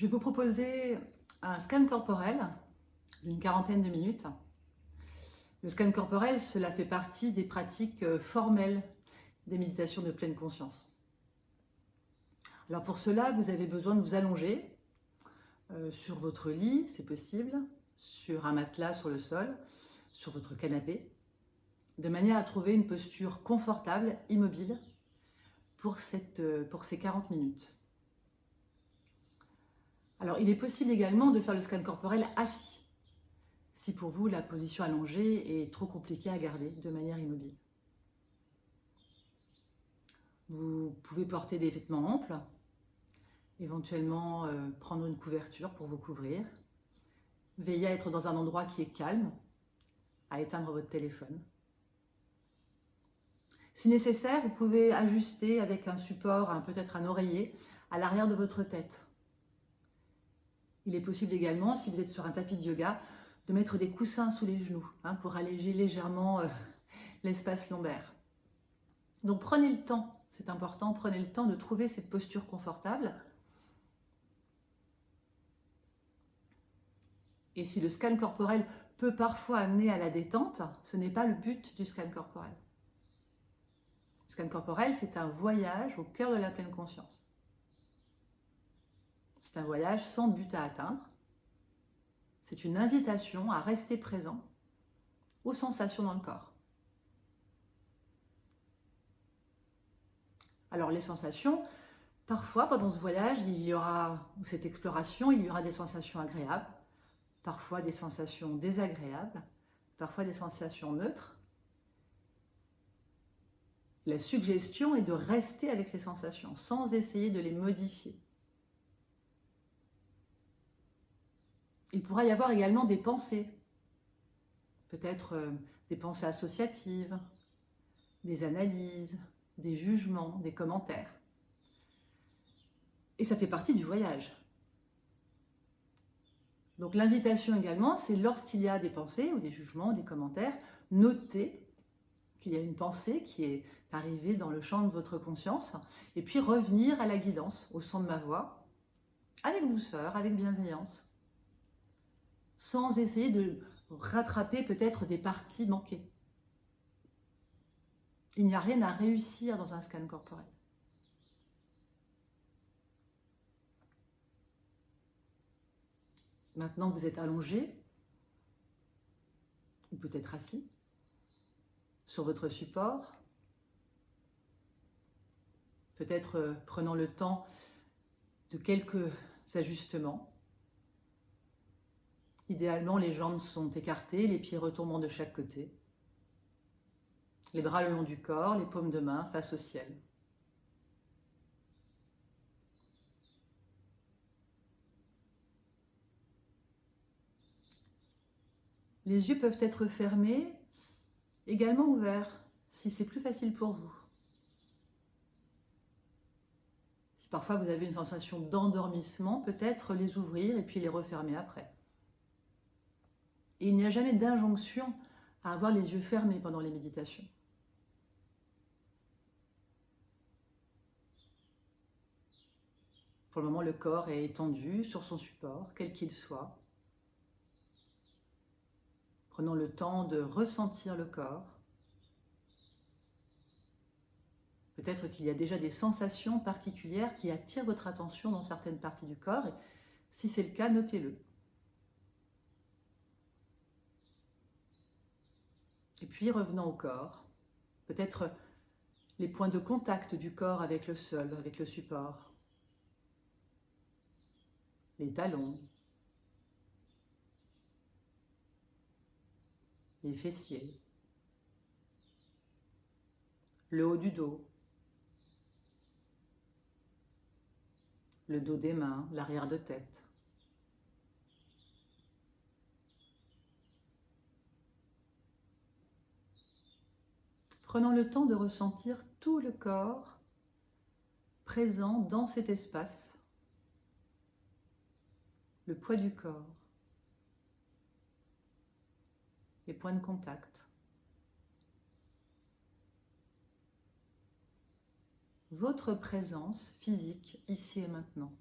Je vais vous proposer un scan corporel d'une quarantaine de minutes. Le scan corporel, cela fait partie des pratiques formelles des méditations de pleine conscience. Alors pour cela, vous avez besoin de vous allonger sur votre lit, c'est possible, sur un matelas sur le sol, sur votre canapé, de manière à trouver une posture confortable, immobile, pour ces 40 minutes. Alors, il est possible également de faire le scan corporel assis, si pour vous la position allongée est trop compliquée à garder de manière immobile. Vous pouvez porter des vêtements amples, éventuellement prendre une couverture pour vous couvrir. Veillez à être dans un endroit qui est calme, à éteindre votre téléphone. Si nécessaire, vous pouvez ajuster avec un support, peut-être un oreiller, à l'arrière de votre tête. Il est possible également, si vous êtes sur un tapis de yoga, de mettre des coussins sous les genoux pour alléger légèrement l'espace lombaire. Donc prenez le temps, c'est important, prenez le temps de trouver cette posture confortable. Et si le scan corporel peut parfois amener à la détente, ce n'est pas le but du scan corporel. Le scan corporel, c'est un voyage au cœur de la pleine conscience. C'est un voyage sans but à atteindre. C'est une invitation à rester présent aux sensations dans le corps. Alors les sensations, parfois pendant ce voyage, ou cette exploration, il y aura des sensations agréables, parfois des sensations désagréables, parfois des sensations neutres. La suggestion est de rester avec ces sensations sans essayer de les modifier. Il pourra y avoir également des pensées, peut-être des pensées associatives, des analyses, des jugements, des commentaires. Et ça fait partie du voyage. Donc l'invitation également, c'est lorsqu'il y a des pensées ou des jugements, des commentaires, notez qu'il y a une pensée qui est arrivée dans le champ de votre conscience et puis revenir à la guidance, au son de ma voix, avec douceur, avec bienveillance, sans essayer de rattraper peut-être des parties manquées. Il n'y a rien à réussir dans un scan corporel. Maintenant, vous êtes allongé, ou peut-être assis, sur votre support, peut-être prenant le temps de quelques ajustements. Idéalement, les jambes sont écartées, les pieds retombant de chaque côté. Les bras le long du corps, les paumes de main face au ciel. Les yeux peuvent être fermés, également ouverts, si c'est plus facile pour vous. Si parfois vous avez une sensation d'endormissement, peut-être les ouvrir et puis les refermer après. Et il n'y a jamais d'injonction à avoir les yeux fermés pendant les méditations. Pour le moment, le corps est étendu sur son support, quel qu'il soit. Prenons le temps de ressentir le corps. Peut-être qu'il y a déjà des sensations particulières qui attirent votre attention dans certaines parties du corps. Et si c'est le cas, notez-le. Et puis revenons au corps. Peut-être les points de contact du corps avec le sol, avec le support. Les talons. Les fessiers. Le haut du dos. Le dos des mains, l'arrière de tête. Prenons le temps de ressentir tout le corps présent dans cet espace. Le poids du corps. Les points de contact. Votre présence physique ici et maintenant.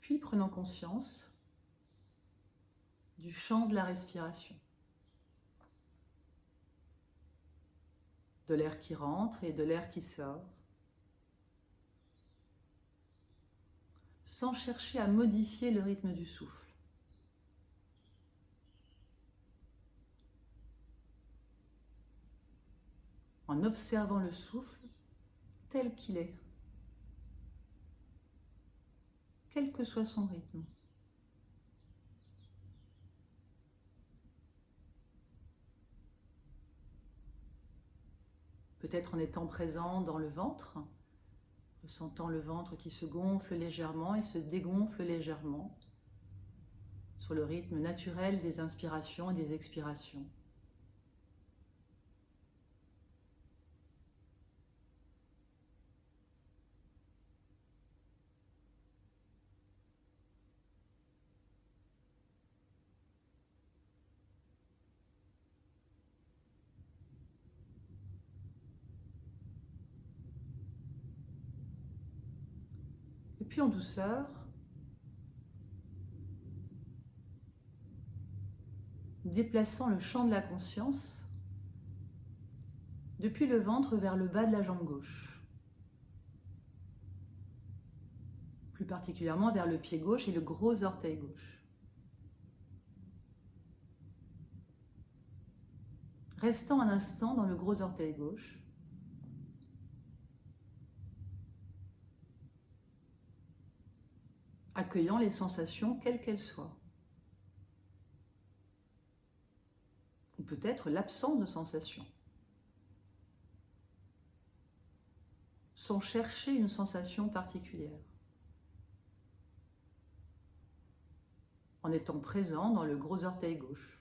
Puis prenons conscience du chant de la respiration, de l'air qui rentre et de l'air qui sort, sans chercher à modifier le rythme du souffle. En observant le souffle tel qu'il est, quel que soit son rythme. Peut-être en étant présent dans le ventre, ressentant le ventre qui se gonfle légèrement et se dégonfle légèrement sur le rythme naturel des inspirations et des expirations. Et puis en douceur, déplaçant le champ de la conscience depuis le ventre vers le bas de la jambe gauche. Plus particulièrement vers le pied gauche et le gros orteil gauche. Restant un instant dans le gros orteil gauche. Accueillant les sensations quelles qu'elles soient. Ou peut-être l'absence de sensations. Sans chercher une sensation particulière. En étant présent dans le gros orteil gauche.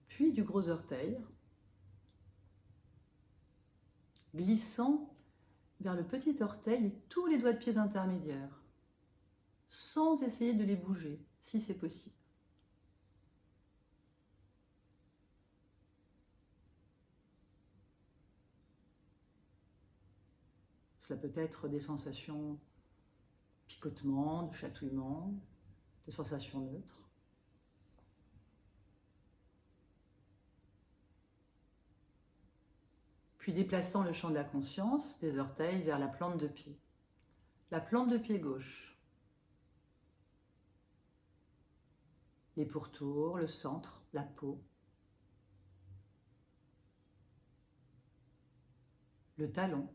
Puis du gros orteil, glissant vers le petit orteil et tous les doigts de pied intermédiaires, sans essayer de les bouger, si c'est possible. Cela peut être des sensations picotement, de chatouillement, des sensations neutres. Puis déplaçant le champ de la conscience des orteils vers la plante de pied. La plante de pied gauche. Les pourtours, le centre, la peau. Le talon.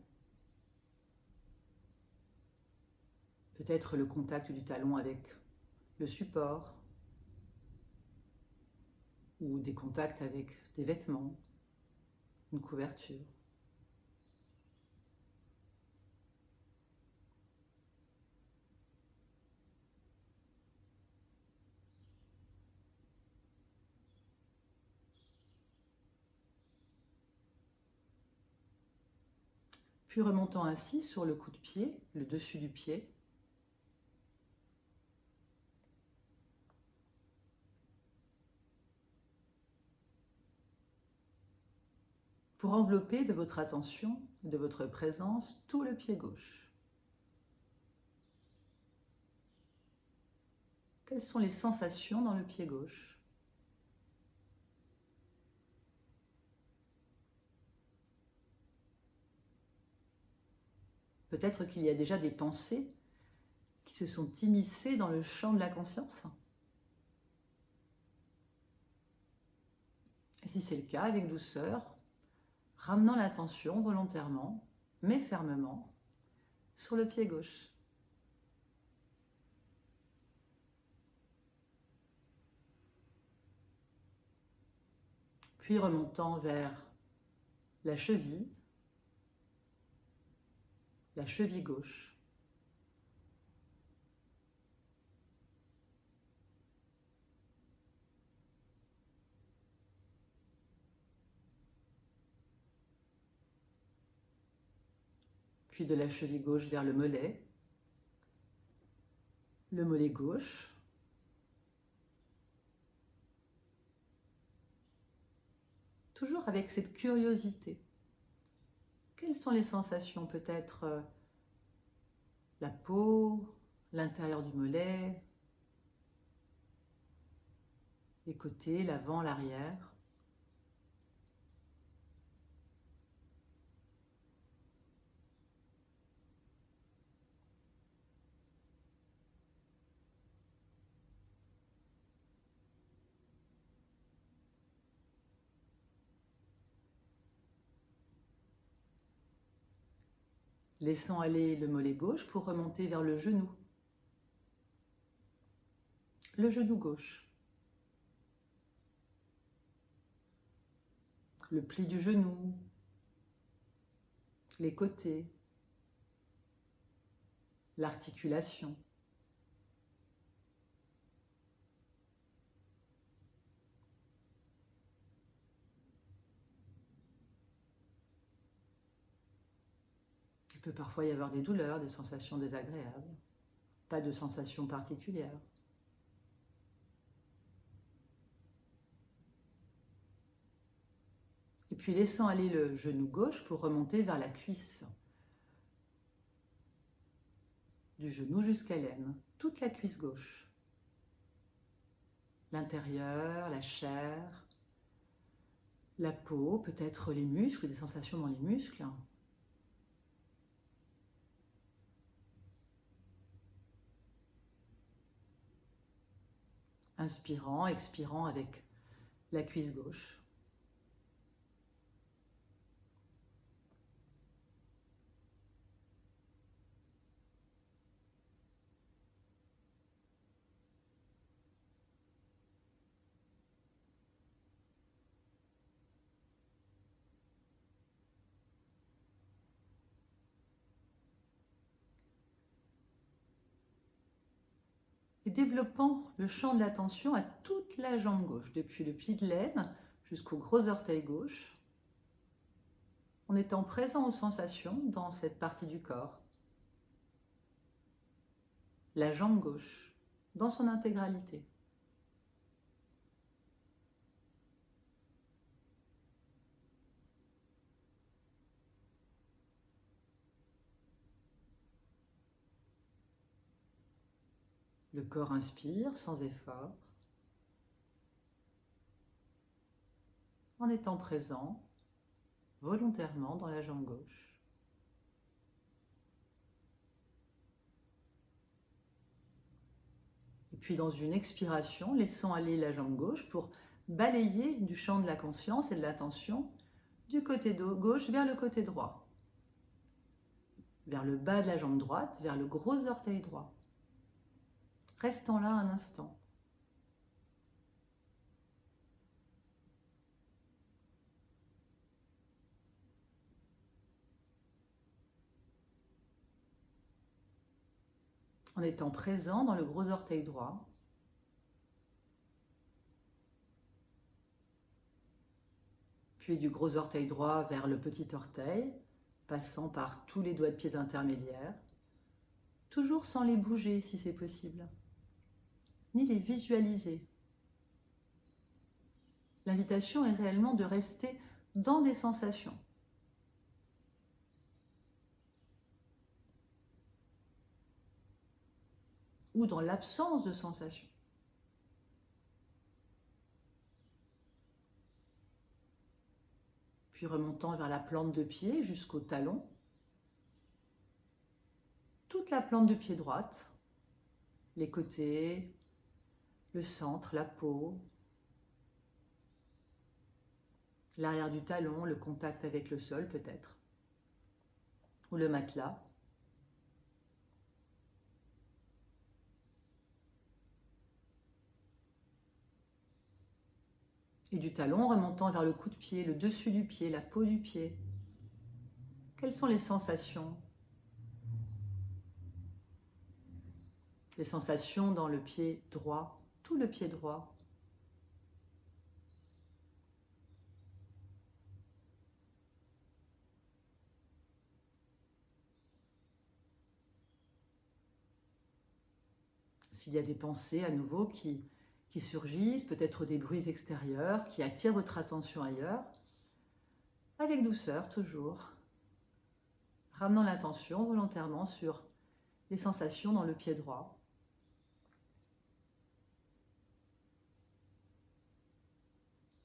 Peut-être le contact du talon avec le support. Ou des contacts avec des vêtements, une couverture. Puis remontant ainsi sur le cou de pied, le dessus du pied. Pour envelopper de votre attention, de votre présence, tout le pied gauche. Quelles sont les sensations dans le pied gauche ? Peut-être qu'il y a déjà des pensées qui se sont immiscées dans le champ de la conscience. Et si c'est le cas, avec douceur, ramenant l'attention volontairement, mais fermement, sur le pied gauche. Puis remontant vers la cheville gauche. Puis de la cheville gauche vers le mollet gauche, toujours avec cette curiosité Quelles sont les sensations? Peut-être la peau, l'intérieur du mollet, les côtés, l'avant, l'arrière. Laissant aller le mollet gauche pour remonter vers le genou. Le genou gauche. Le pli du genou. Les côtés. L'articulation. Il peut parfois y avoir des douleurs, des sensations désagréables. Pas de sensations particulières. Et puis laissant aller le genou gauche pour remonter vers la cuisse. Du genou jusqu'à l'aine, toute la cuisse gauche. L'intérieur, la chair, la peau, peut-être les muscles, des sensations dans les muscles. Inspirant, expirant avec la cuisse gauche. Et développant le champ de l'attention à toute la jambe gauche, depuis le pli de l'aine jusqu'au gros orteil gauche, en étant présent aux sensations dans cette partie du corps. La jambe gauche, dans son intégralité. Le corps inspire sans effort, en étant présent volontairement dans la jambe gauche. Et puis dans une expiration, laissant aller la jambe gauche pour balayer du champ de la conscience et de l'attention du côté gauche vers le côté droit, vers le bas de la jambe droite, vers le gros orteil droit. Restons là un instant. En étant présent dans le gros orteil droit. Puis du gros orteil droit vers le petit orteil, passant par tous les doigts de pied intermédiaires, toujours sans les bouger si c'est possible, ni les visualiser. L'invitation est réellement de rester dans des sensations. Ou dans l'absence de sensations. Puis remontant vers la plante de pied jusqu'au talon. Toute la plante de pied droite, les côtés, le centre, la peau, l'arrière du talon, le contact avec le sol peut-être, ou le matelas. Et du talon remontant vers le cou de pied, le dessus du pied, la peau du pied. Quelles sont les sensations? Les sensations dans le pied droit, tout le pied droit. S'il y a des pensées à nouveau qui surgissent, peut-être des bruits extérieurs qui attirent votre attention ailleurs, avec douceur toujours, ramenant l'attention volontairement sur les sensations dans le pied droit.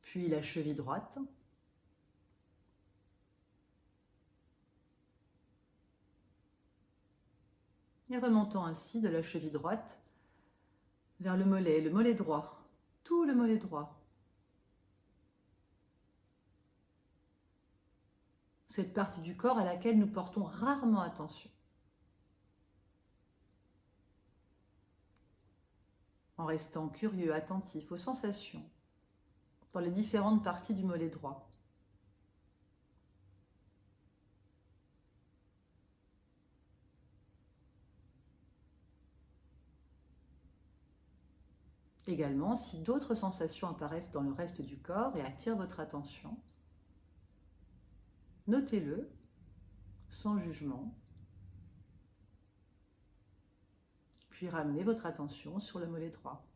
Puis la cheville droite. Et remontant ainsi de la cheville droite vers le mollet droit, tout le mollet droit. Cette partie du corps à laquelle nous portons rarement attention. En restant curieux, attentif aux sensations dans les différentes parties du mollet droit. Également, si d'autres sensations apparaissent dans le reste du corps et attirent votre attention, notez-le sans jugement, puis ramenez votre attention sur le mollet droit.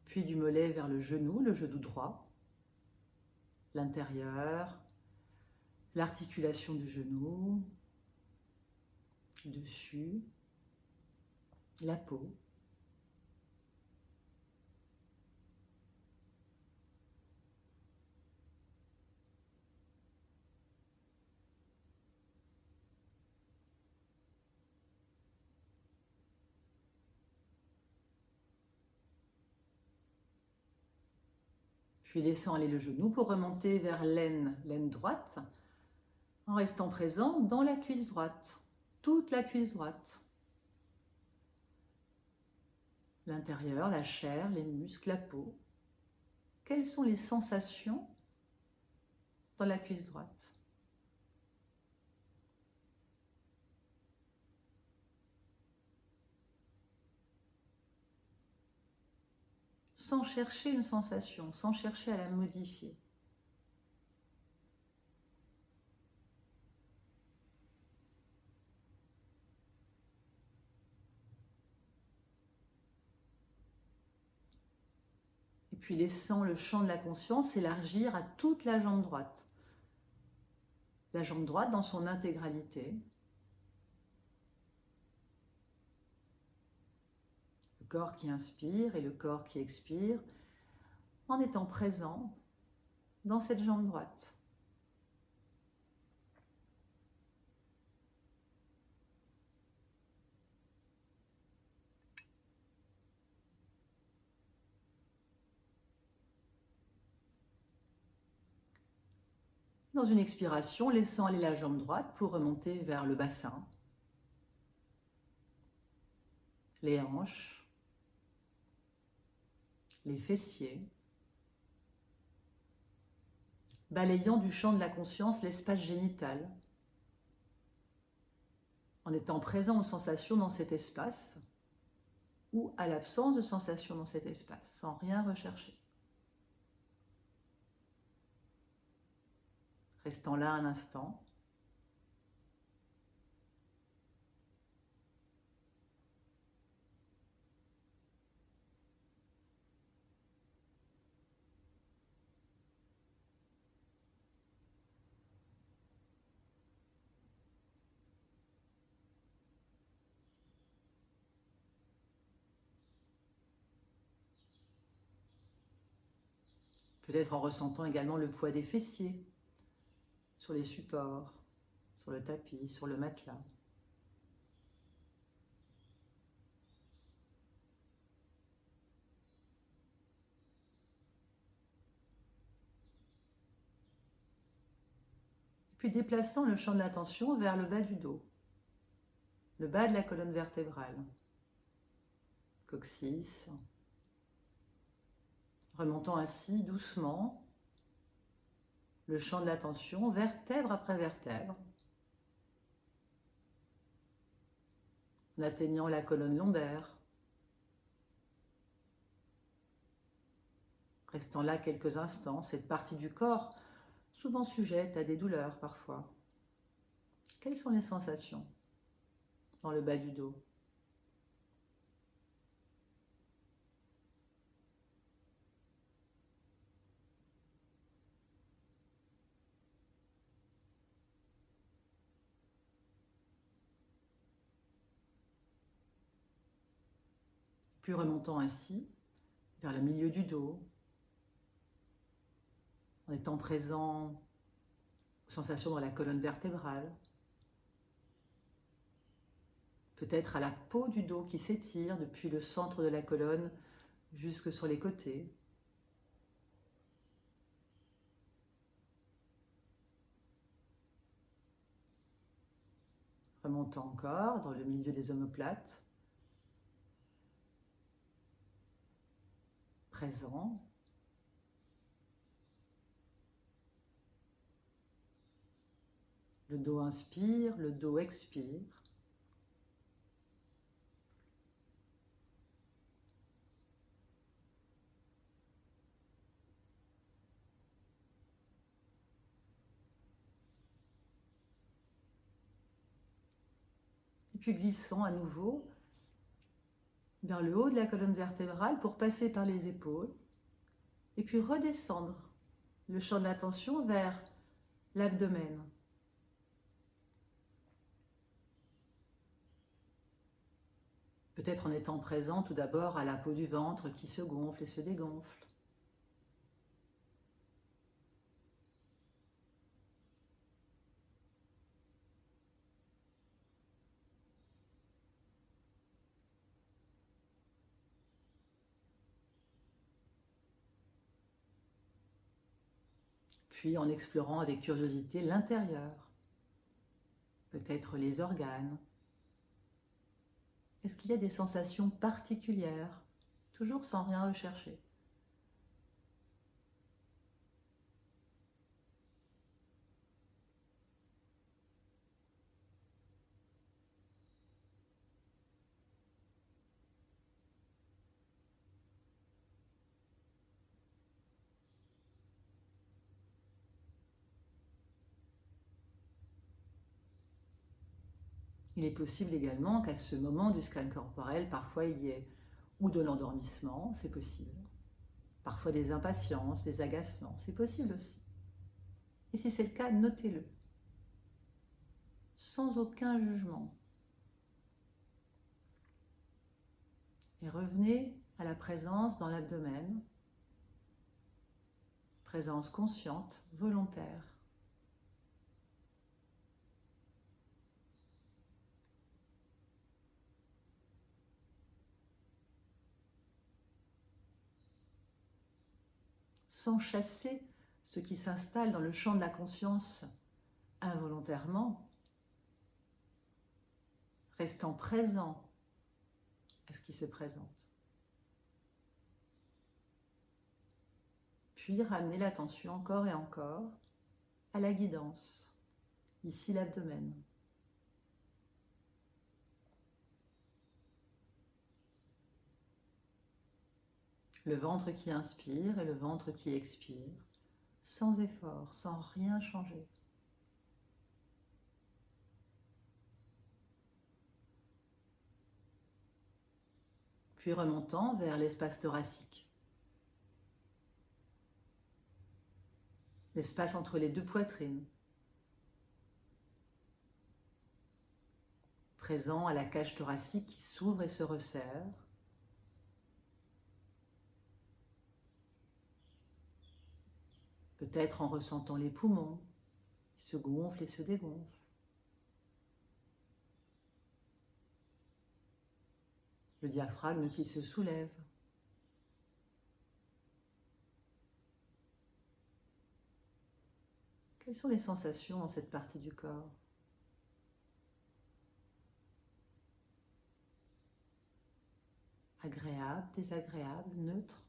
Puis du mollet vers le genou droit, l'intérieur, l'articulation du genou, dessus, la peau. Puis laissant aller le genou pour remonter vers l'aine droite, en restant présent dans la cuisse droite, toute la cuisse droite. L'intérieur, la chair, les muscles, la peau. Quelles sont les sensations dans la cuisse droite ? Sans chercher une sensation, sans chercher à la modifier. Et puis laissant le champ de la conscience s'élargir à toute la jambe droite. La jambe droite dans son intégralité. Le corps qui inspire et le corps qui expire, en étant présent dans cette jambe droite. Dans une expiration, laissant aller la jambe droite pour remonter vers le bassin, les hanches, les fessiers, balayant du champ de la conscience l'espace génital, en étant présent aux sensations dans cet espace ou à l'absence de sensations dans cet espace, sans rien rechercher. Restant là un instant. Peut-être en ressentant également le poids des fessiers sur les supports, sur le tapis, sur le matelas. Puis déplaçant le champ de l'attention vers le bas du dos, le bas de la colonne vertébrale, coccyx, remontant ainsi doucement le champ de l'attention, vertèbre après vertèbre, en atteignant la colonne lombaire, restant là quelques instants, cette partie du corps souvent sujette à des douleurs parfois. Quelles sont les sensations dans le bas du dos ? puis remontant ainsi vers le milieu du dos, en étant présent aux sensations dans la colonne vertébrale, peut-être à la peau du dos qui s'étire depuis le centre de la colonne jusque sur les côtés. Remontant encore dans le milieu des omoplates, présent. Le dos inspire, le dos expire. Et puis glissant à nouveau vers le haut de la colonne vertébrale pour passer par les épaules. Et puis redescendre le champ de l'attention vers l'abdomen. Peut-être en étant présent tout d'abord à la peau du ventre qui se gonfle et se dégonfle. Puis en explorant avec curiosité l'intérieur, peut-être les organes. Est-ce qu'il y a des sensations particulières, toujours sans rien rechercher? Il est possible également qu'à ce moment du scan corporel, parfois il y ait ou de l'endormissement, c'est possible. Parfois des impatiences, des agacements, c'est possible aussi. Et si c'est le cas, notez-le, sans aucun jugement. Et revenez à la présence dans l'abdomen, présence consciente, volontaire. Sans chasser ce qui s'installe dans le champ de la conscience involontairement, restant présent à ce qui se présente. Puis ramener l'attention encore et encore à la guidance, ici l'abdomen. Le ventre qui inspire et le ventre qui expire, sans effort, sans rien changer. Puis remontant vers l'espace thoracique. L'espace entre les deux poitrines. Présent à la cage thoracique qui s'ouvre et se resserre. Peut-être en ressentant les poumons qui se gonflent et se dégonflent. Le diaphragme qui se soulève. Quelles sont les sensations dans cette partie du corps? Agréable, désagréable, neutre?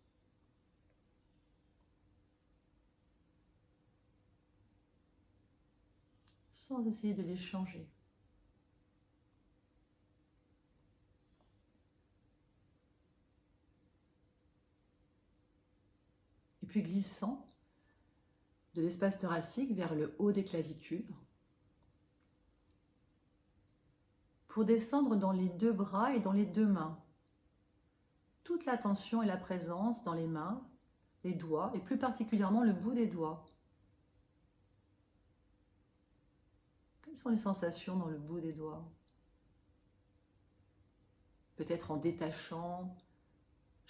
Sans essayer de les changer. Et puis glissant de l'espace thoracique vers le haut des clavicules pour descendre dans les deux bras et dans les deux mains. Toute l'attention et la présence dans les mains, les doigts et plus particulièrement le bout des doigts. Quelles sont les sensations dans le bout des doigts? Peut-être en détachant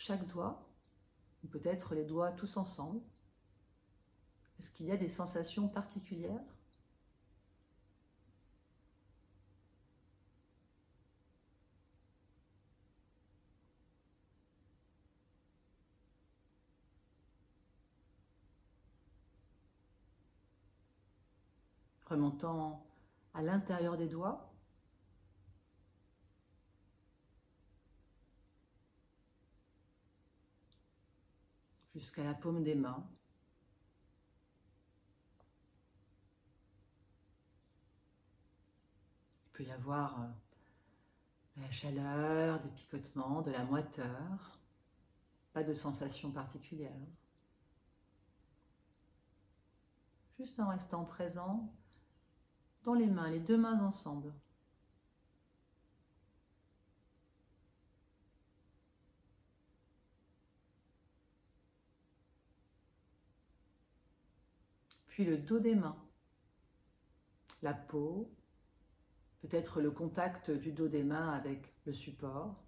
chaque doigt, ou peut-être les doigts tous ensemble. Est-ce qu'il y a des sensations particulières ? Remontant à l'intérieur des doigts, jusqu'à la paume des mains. Il peut y avoir de la chaleur, des picotements, de la moiteur, pas de sensation particulière. Juste en restant présent dans les mains, les deux mains ensemble. Puis le dos des mains, la peau, peut-être le contact du dos des mains avec le support.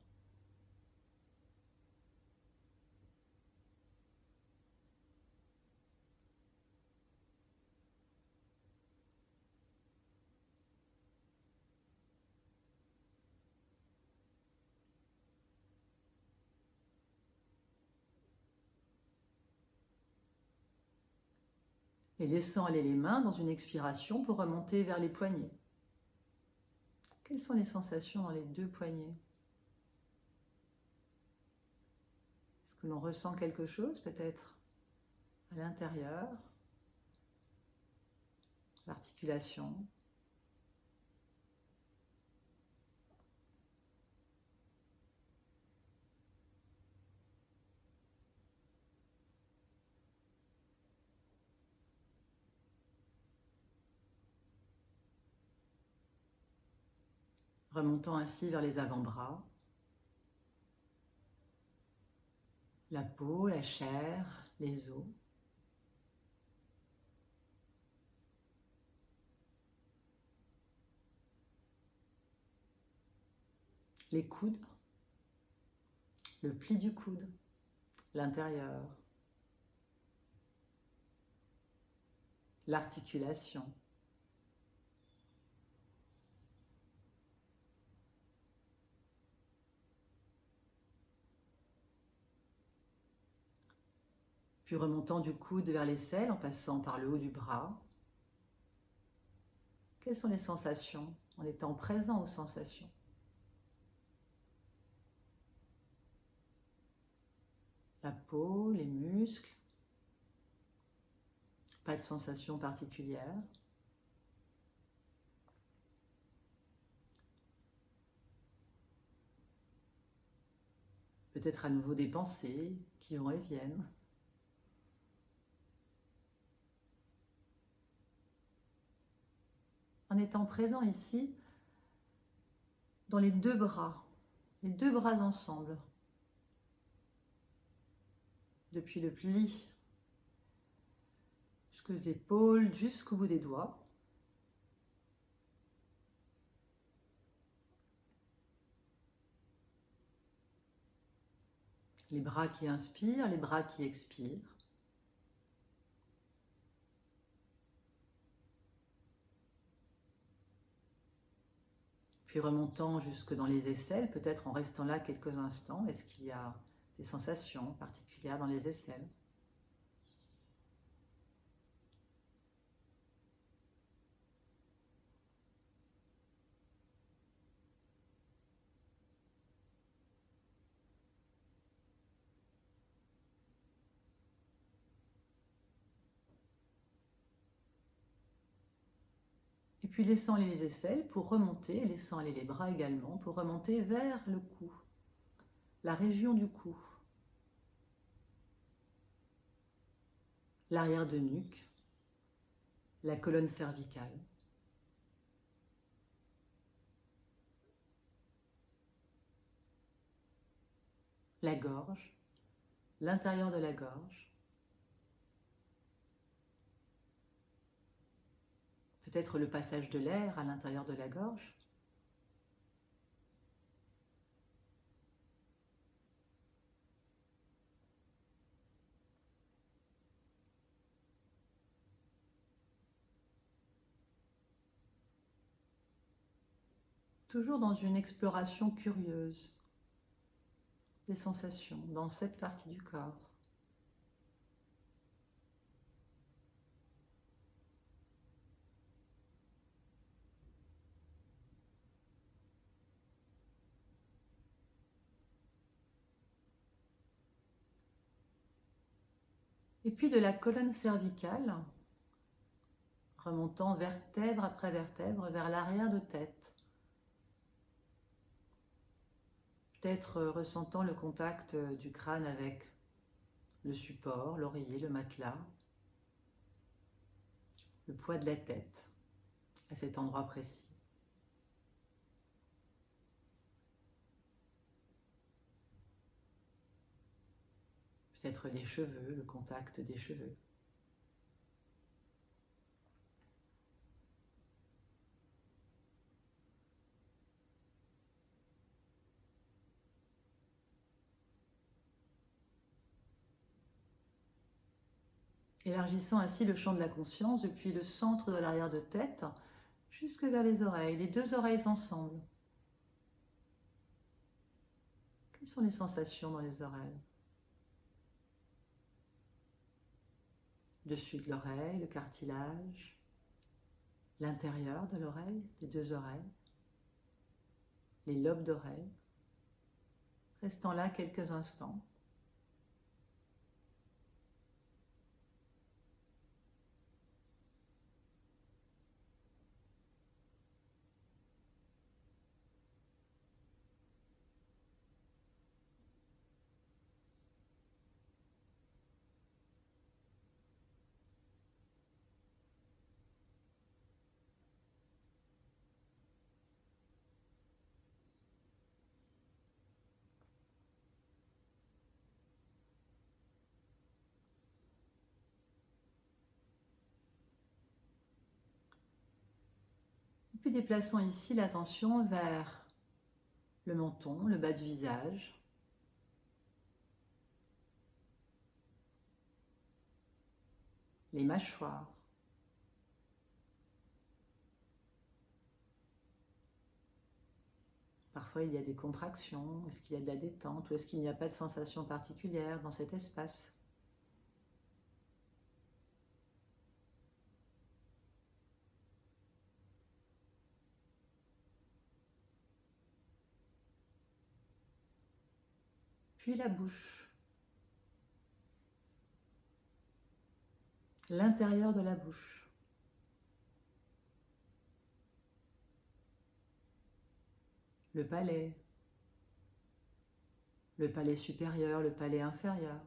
Et laissant aller les mains dans une expiration pour remonter vers les poignets. Quelles sont les sensations dans les deux poignets ? Est-ce que l'on ressent quelque chose peut-être à l'intérieur ? L'articulation. Remontant ainsi vers les avant-bras, la peau, la chair, les os. Les coudes, le pli du coude, l'intérieur, l'articulation. Puis remontant du coude vers l'aisselle en passant par le haut du bras. Quelles sont les sensations en étant présent aux sensations ? La peau, les muscles, pas de sensation particulière. Peut-être à nouveau des pensées qui vont et viennent. En étant présent ici, dans les deux bras ensemble, depuis le pli jusqu'aux épaules, jusqu'au bout des doigts. Les bras qui inspirent, les bras qui expirent. Puis remontant jusque dans les aisselles, peut-être en restant là quelques instants. Est-ce qu'il y a des sensations particulières dans les aisselles ? Et puis laissant aller les aisselles pour remonter, laissant aller les bras également, pour remonter vers le cou, la région du cou, l'arrière de nuque, la colonne cervicale. La gorge, l'intérieur de la gorge. Peut-être le passage de l'air à l'intérieur de la gorge. toujours dans une exploration curieuse des sensations dans cette partie du corps. Et puis de la colonne cervicale, remontant vertèbre après vertèbre vers l'arrière de tête. Peut-être ressentant le contact du crâne avec le support, l'oreiller, le matelas, le poids de la tête à cet endroit précis. Peut-être les cheveux, le contact des cheveux. Élargissant ainsi le champ de la conscience depuis le centre de l'arrière de tête jusque vers les oreilles, les deux oreilles ensemble. Quelles sont les sensations dans les oreilles? Dessus de l'oreille, le cartilage, l'intérieur de l'oreille, des deux oreilles, les lobes d'oreille. Restant là quelques instants. Puis déplaçons ici l'attention vers le menton, le bas du visage. Les mâchoires. Parfois il y a des contractions, est-ce qu'il y a de la détente ou est-ce qu'il n'y a pas de sensation particulière dans cet espace? Puis la bouche, l'intérieur de la bouche. Le palais supérieur, le palais inférieur,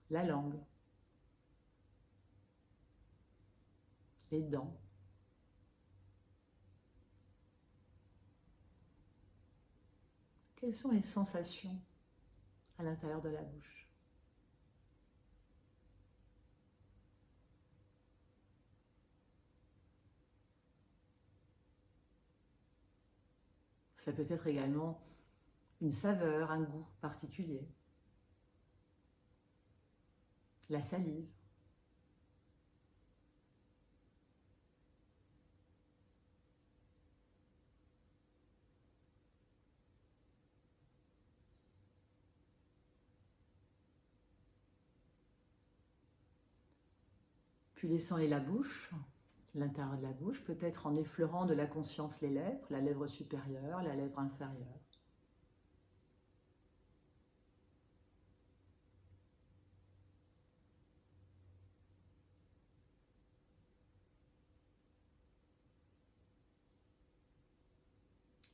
la langue, les dents. Quelles sont les sensations à l'intérieur de la bouche? Ça peut être également une saveur, un goût particulier. La salive. Puis laissons aller la bouche, l'intérieur de la bouche, peut-être en effleurant de la conscience les lèvres, la lèvre supérieure, la lèvre inférieure.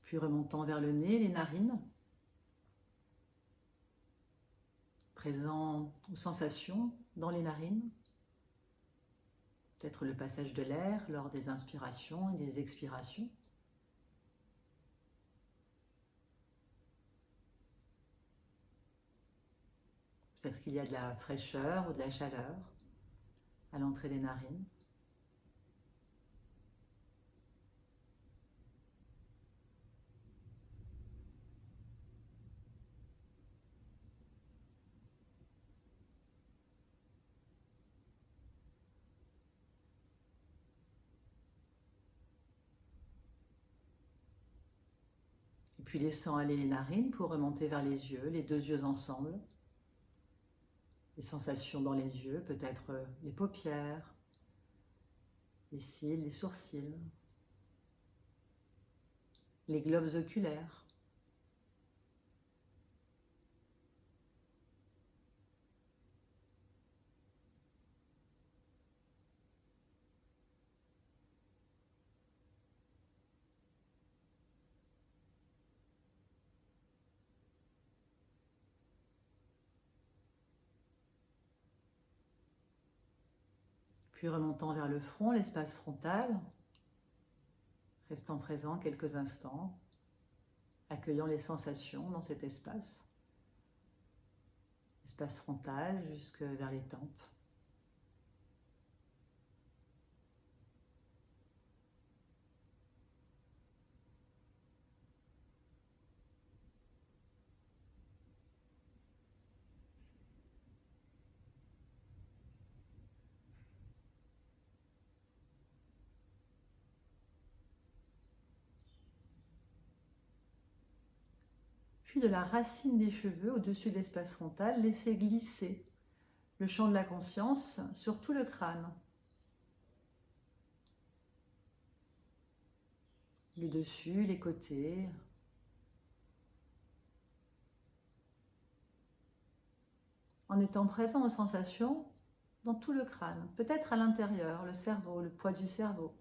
Puis remontant vers le nez, les narines, présent aux sensations dans les narines. Peut-être le passage de l'air lors des inspirations et des expirations. Peut-être qu'il y a de la fraîcheur ou de la chaleur à l'entrée des narines. puis laissant aller les narines pour remonter vers les yeux, les deux yeux ensemble. Les sensations dans les yeux, peut-être les paupières, les cils, les sourcils, les globes oculaires. Puis remontant vers le front, l'espace frontal, restant présent quelques instants, accueillant les sensations dans cet espace. Espace frontal jusque vers les tempes. Puis de la racine des cheveux au-dessus de l'espace frontal, laissez glisser le champ de la conscience sur tout le crâne. Le dessus, les côtés. En étant présent aux sensations dans tout le crâne, peut-être à l'intérieur, le cerveau, le poids du cerveau.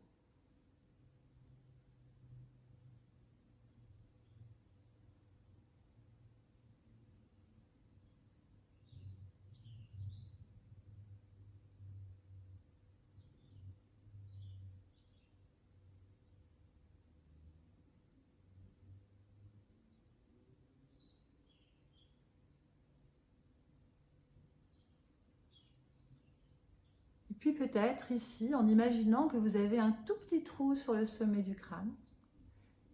Et puis peut-être ici, en imaginant que vous avez un tout petit trou sur le sommet du crâne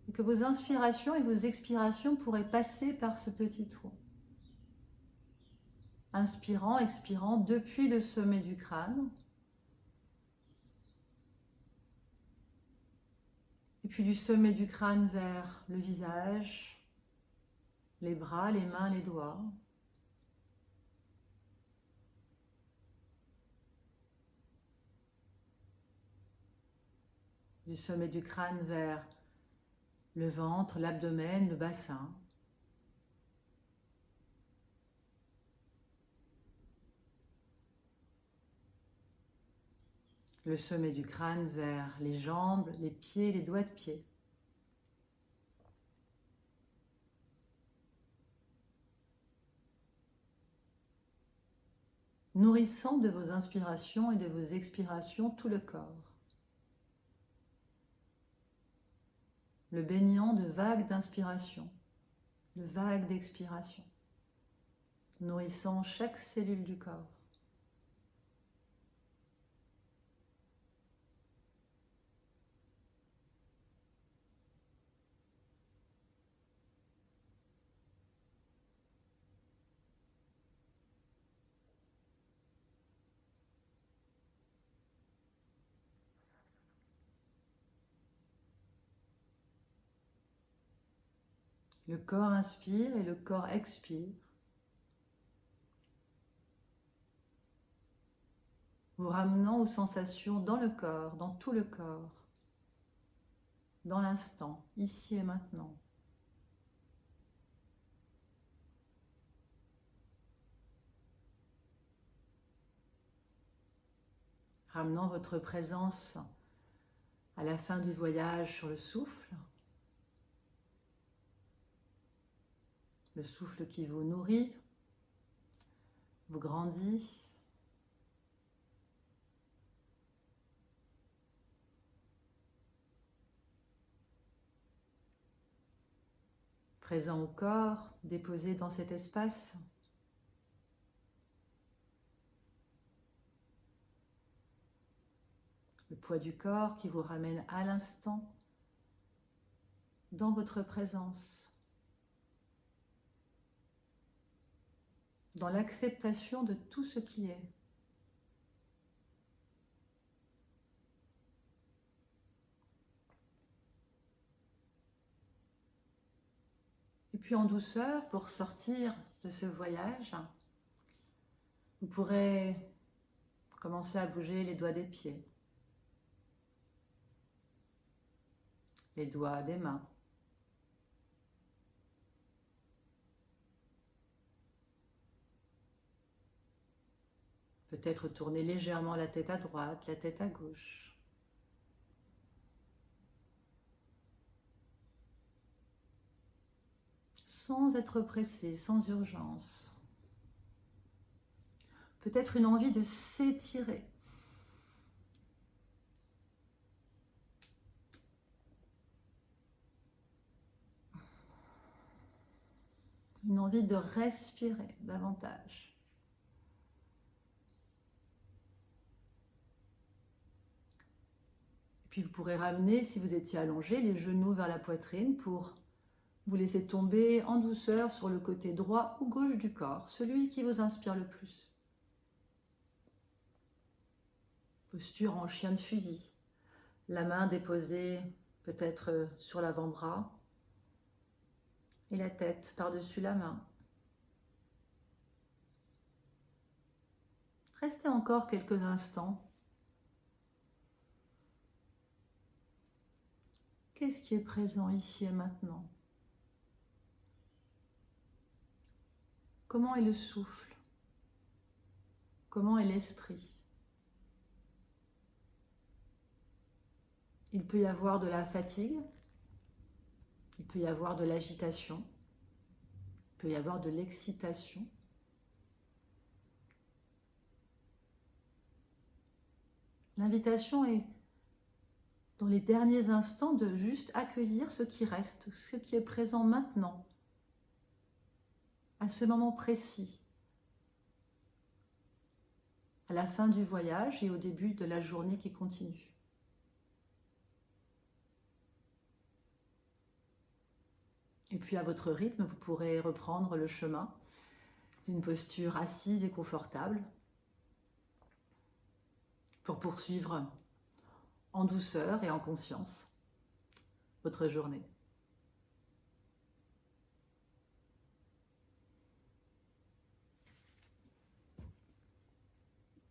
et que vos inspirations et vos expirations pourraient passer par ce petit trou. Inspirant, expirant depuis le sommet du crâne. Et puis du sommet du crâne vers le visage, les bras, les mains, les doigts. Du sommet du crâne vers le ventre, l'abdomen, le bassin. Le sommet du crâne vers les jambes, les pieds, les doigts de pied. Nourrissant de vos inspirations et de vos expirations tout le corps. Le baignant de vagues d'inspiration, de vagues d'expiration, nourrissant chaque cellule du corps. Le corps inspire et le corps expire. Vous ramenant aux sensations dans le corps, dans tout le corps, dans l'instant, ici et maintenant. Ramenant votre présence à la fin du voyage sur le souffle. Le souffle qui vous nourrit, vous grandit. Présent au corps, déposé dans cet espace. Le poids du corps qui vous ramène à l'instant, dans votre présence. Dans l'acceptation de tout ce qui est. puis en douceur, pour sortir de ce voyage, vous pourrez commencer à bouger les doigts des pieds, les doigts des mains. Peut-être tourner légèrement la tête à droite, la tête à gauche. Sans être pressé, sans urgence. Peut-être une envie de s'étirer. Une envie de respirer davantage. Puis vous pourrez ramener, si vous étiez allongé, les genoux vers la poitrine pour vous laisser tomber en douceur sur le côté droit ou gauche du corps, celui qui vous inspire le plus. Posture en chien de fusil. La main déposée peut-être sur l'avant-bras et la tête par-dessus la main. Restez encore quelques instants. Qu'est-ce qui est présent ici et maintenant? Comment est le souffle? Comment est l'esprit? Il peut y avoir de la fatigue, il peut y avoir de l'agitation, il peut y avoir de l'excitation. L'invitation est, dans les derniers instants, de juste accueillir ce qui reste, ce qui est présent maintenant, à ce moment précis, à la fin du voyage et au début de la journée qui continue. Et puis à votre rythme, vous pourrez reprendre le chemin d'une posture assise et confortable pour poursuivre en douceur et en conscience votre journée.